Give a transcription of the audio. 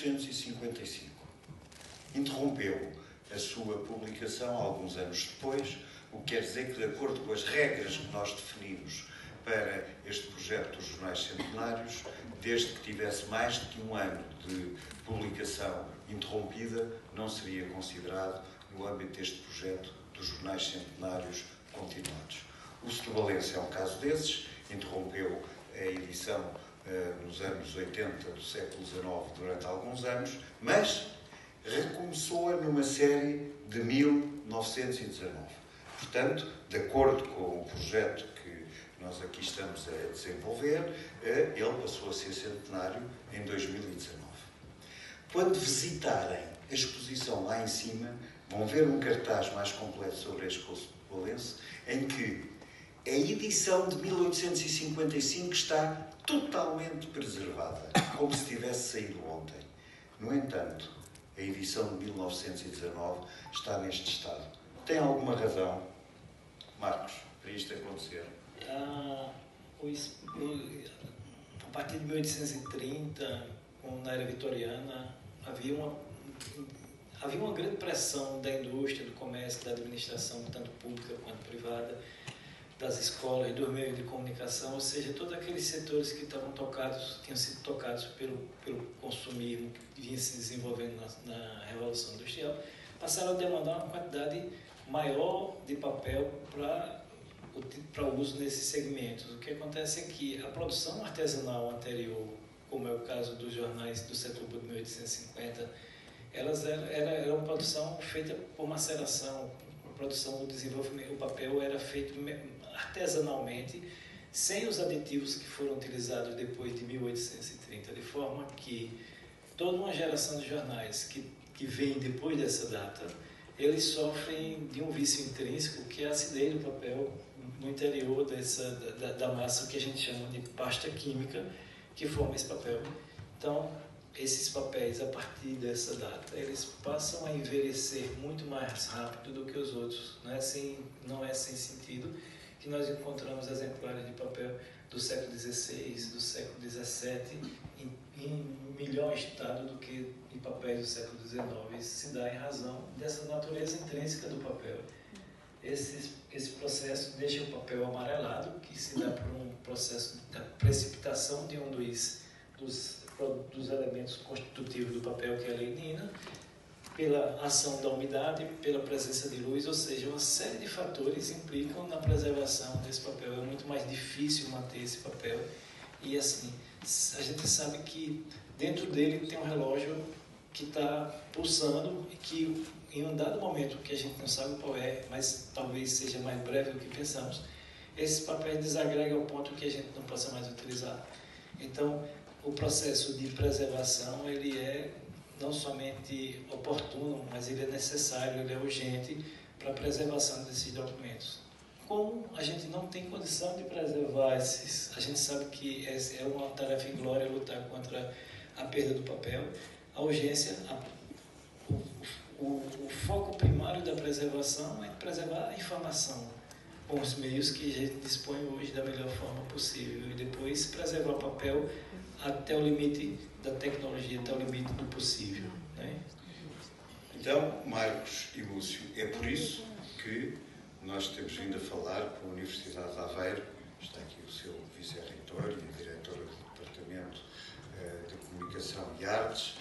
1855. Interrompeu a sua publicação alguns anos depois, o que quer dizer que, de acordo com as regras que nós definimos para este projeto dos jornais centenários, desde que tivesse mais de um ano de publicação interrompida, não seria considerado no âmbito deste projeto dos jornais centenários continuados. O Setubalense é um caso desses, interrompeu a edição nos anos 80 do século XIX durante alguns anos, mas recomeçou-a numa série de 1919. Portanto, de acordo com o projeto que nós aqui estamos a desenvolver, ele passou a ser centenário em 2019. Quando visitarem a exposição lá em cima, vão ver um cartaz mais completo sobre a Expo Setubalense, em que a edição de 1855 está totalmente preservada, como se tivesse saído ontem. No entanto, a edição de 1919 está neste estado. Tem alguma razão, Marcos, para isto acontecer? A partir de 1830, na era vitoriana, havia uma grande pressão da indústria, do comércio, da administração, tanto pública quanto privada, das escolas, dos meios de comunicação, ou seja, todos aqueles setores que tinham sido tocados pelo consumismo que vinha se desenvolvendo na Revolução Industrial, passaram a demandar uma quantidade maior de papel para o uso nesses segmentos. O que acontece é que a produção artesanal anterior, como é o caso dos jornais do Setúbal de 1850, era uma produção feita por maceração, a produção do desenvolvimento. O papel era feito artesanalmente, sem os aditivos que foram utilizados depois de 1830, de forma que toda uma geração de jornais que vem depois dessa data, eles sofrem de um vício intrínseco, que é a acidez do papel no interior da massa, que a gente chama de pasta química, que forma esse papel. Então, esses papéis, a partir dessa data, eles passam a envelhecer muito mais rápido do que os outros. Não é sem sentido que nós encontramos exemplares de papel do século XVI, do século XVII, em melhor estado do que em papéis do século XIX. Isso se dá em razão dessa natureza intrínseca do papel. Esse processo deixa o papel amarelado, que se dá por um processo da precipitação de um dos elementos constitutivos do papel, que é a lignina, pela ação da umidade, pela presença de luz, ou seja, uma série de fatores implicam na preservação desse papel. É muito mais difícil manter esse papel. E assim, a gente sabe que dentro dele tem um relógio que está pulsando e que em um dado momento, que a gente não sabe qual é, mas talvez seja mais breve do que pensamos, esse papel desagrega ao ponto que a gente não possa mais utilizar. Então, o processo de preservação, ele é não somente oportuno, mas ele é necessário, ele é urgente para a preservação desses documentos. Como a gente não tem condição de preservar esses, a gente sabe que é uma tarefa inglória lutar contra a perda do papel, a urgência, o foco primário da preservação é preservar a informação com os meios que a gente dispõe hoje da melhor forma possível e depois preservar o papel até o limite da tecnologia, até o limite do possível. Então, Marcos e Lúcio, é por isso que nós temos vindo a falar com a Universidade de Aveiro, está aqui o seu vice-reitor e a diretora do Departamento de Comunicação e Artes,